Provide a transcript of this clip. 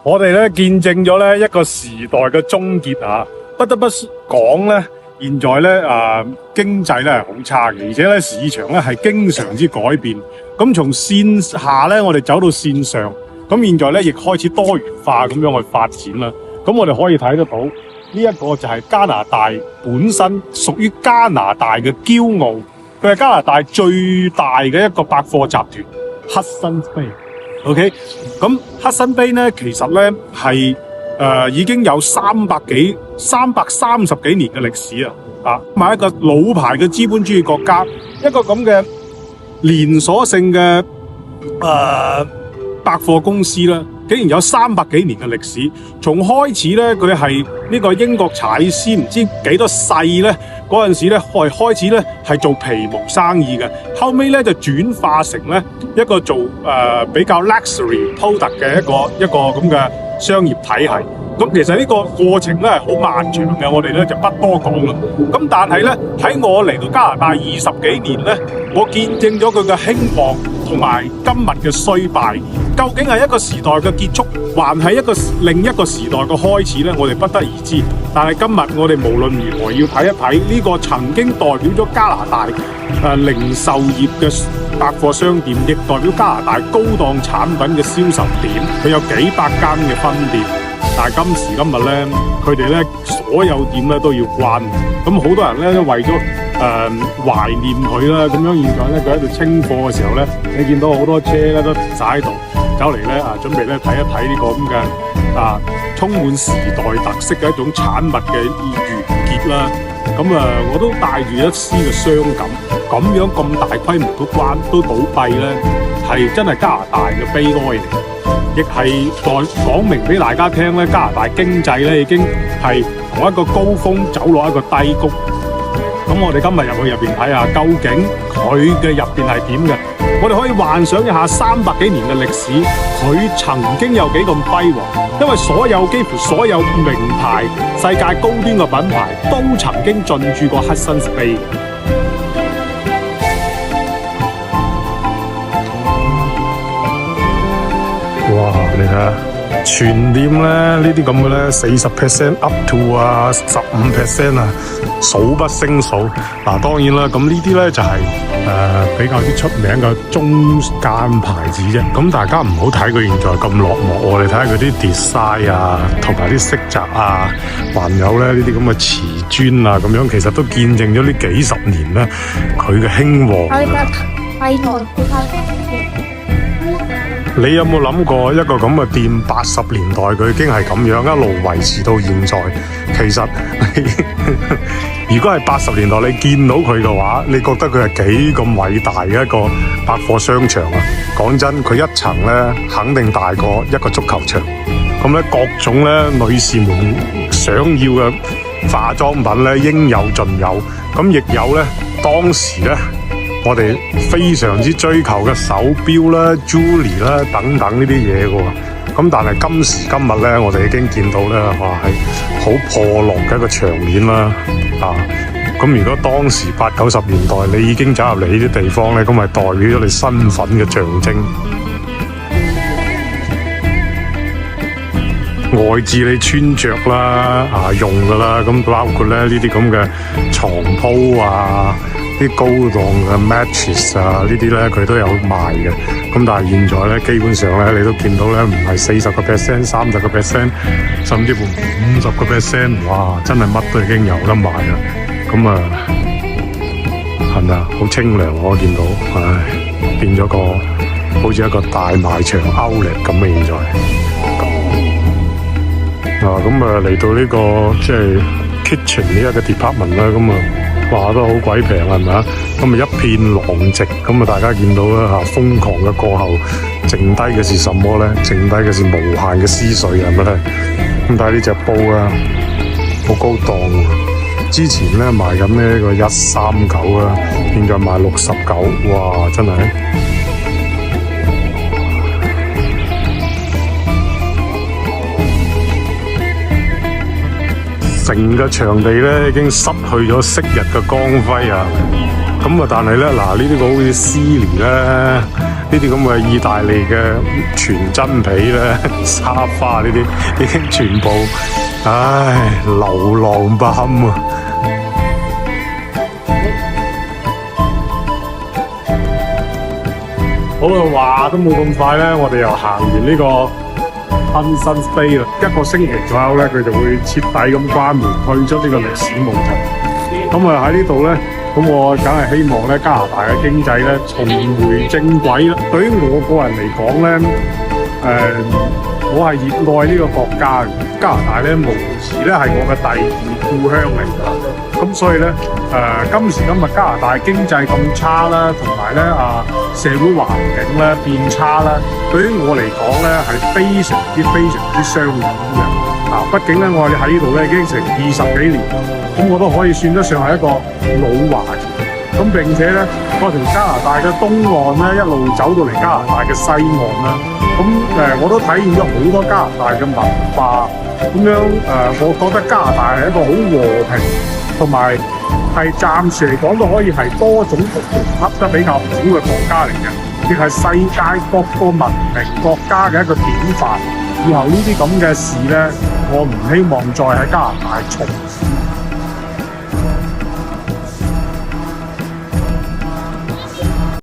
我哋咧見證咗咧一個時代嘅終結啊！不得不講咧，現在咧經濟咧係好差嘅，而且咧市場咧係經常之改變。咁從線下咧，我哋走到線上，咁現在咧亦開始多元化咁樣去發展啦。咁我哋可以睇得到呢一個就係加拿大本身屬於加拿大嘅驕傲，佢係加拿大最大嘅一個百貨集團Hudson's Bay。OK， 咁 Hudson's Bay 咧，其實咧係已經有330幾年嘅歷史啊！係一個老牌嘅資本主義國家，一個咁嘅連鎖性嘅百貨公司啦，竟然有300幾年嘅歷史。從開始咧，佢係呢個英國查理斯唔知幾多世咧，嗰陣時咧開始咧係做皮毛生意嘅，後尾咧就轉化成咧一個做比較 luxury product 嘅一個咁嘅商業體系。咁其實呢個過程咧係好漫長嘅，我哋咧就不多講啦。咁但係咧喺我嚟到加拿大20幾年咧，我見證咗佢嘅興旺同埋今日嘅衰敗。究竟係一個時代嘅結束，還係另一個時代嘅開始咧？我哋不得而知。但係今日我哋無論如何要睇一睇呢個曾經代表咗加拿大零售業嘅百貨商店，亦代表加拿大高檔產品嘅銷售點，佢有幾百間嘅分店。但係今時今日咧，佢哋咧所有店咧都要關。咁好多人咧都為咗懷念佢啦，咁樣現在咧佢喺度清貨嘅時候咧，你見到好多車咧都停晒喺度，走嚟咧準備咧睇一睇呢個咁嘅充滿時代特色嘅一種產物嘅完結啦。咁我都帶住一絲嘅傷感，咁樣咁大規模都倒閉咧，係真係加拿大嘅悲哀嚟。亦係講明俾大家聽咧，加拿大經濟咧已經係從一個高峰走落一個低谷。咁我哋今日入去入邊睇下，究竟佢嘅入邊係點嘅？我哋可以幻想一下300幾年嘅歷史，佢曾經有幾咁輝煌。因為幾乎所有名牌、世界高端嘅品牌都曾經進駐過 Hudson's Bay。哇！你睇下全店咧呢啲咁嘅咧40% up to 15% 數不勝數。當然啦，咁呢啲咧就係比較啲出名嘅中間牌子啫。咁大家唔好睇佢現在咁落寞，我哋睇下佢啲 design 同埋啲色澤還有咧呢啲咁嘅瓷磚咁樣，其實都見證咗呢幾十年咧佢嘅興旺。你有冇諗過一個咁嘅店80年代佢已經係咁樣一路維持到現在？其實如果係80年代你見到佢嘅話，你覺得佢係幾咁偉大嘅一個百貨商場啊？講真，佢一層咧肯定大過一個足球場。咁咧各種咧女士們想要嘅化妝品咧應有盡有。咁亦有咧當時咧我哋非常之追求嘅手錶啦、jewelry 啦等等呢啲嘢嘅喎。咁但係今時今日咧，我哋已經見到咧，哇係好破落嘅一個場面啦。咁如果當時80、90年代你已經走入嚟呢啲地方咧，咁咪代表咗你身份嘅象徵。外置你穿着啦、用㗎啦，咁包括咧呢啲咁嘅床鋪啲高檔嘅 mattress 呢啲咧佢都有賣嘅。咁但係現在咧基本上咧你都見到咧唔係40%、30%，甚至乎50%，哇！真係乜都已經有得賣啦。咁係咪好清涼？我見到，變咗個好似一個大賣場 outlet 咁嘅現在。咁嚟到呢個即係 kitchen 呢一個 department 啦，咁話都好鬼平係咪啊？咁一片狼藉，咁大家見到啦瘋狂嘅過後，剩低嘅是什麼咧？剩低嘅是無限嘅思緒係咪咧？咁睇呢隻煲好高檔喎！之前咧賣緊呢個139現在賣69，哇！真係成個場地咧已經失去咗昔日嘅光輝啊！咁但係咧呢啲個好似 Sealy 咧啲咁嘅意大利嘅全真皮咧、沙發呢啲已經全部，唉，流浪不堪啊！好啦，話都冇咁快咧，我哋又行完呢個 Hudson's Bay 啦，一個星期左右咧，佢就會徹底咁關門，退出呢個歷史舞台。咁啊喺呢度咧，咁我梗係希望咧加拿大嘅經濟咧重回正軌啦。對於我個人嚟講咧，我係熱愛呢個國家嘅，加拿大咧無疑咧係我嘅第二故鄉嚟㗎。咁所以咧，今時今日加拿大經濟咁差啦，同埋咧社會環境咧變差啦，對於我嚟講咧係非常之傷感嘅。畢竟咧我哋喺呢度咧已經成20幾年，咁我都可以算得上係一個老華僑。咁並且咧，我從加拿大嘅東岸咧一路走到嚟加拿大嘅西岸啦，咁我都體驗咗好多加拿大嘅文化。咁樣我覺得加拿大係一個好和平，同埋係暫時嚟講都可以係多種族融合得比較好嘅國家嚟嘅，亦係世界各個文明國家嘅一個典範。以後呢啲咁嘅事咧，我唔希望再喺加拿大重現。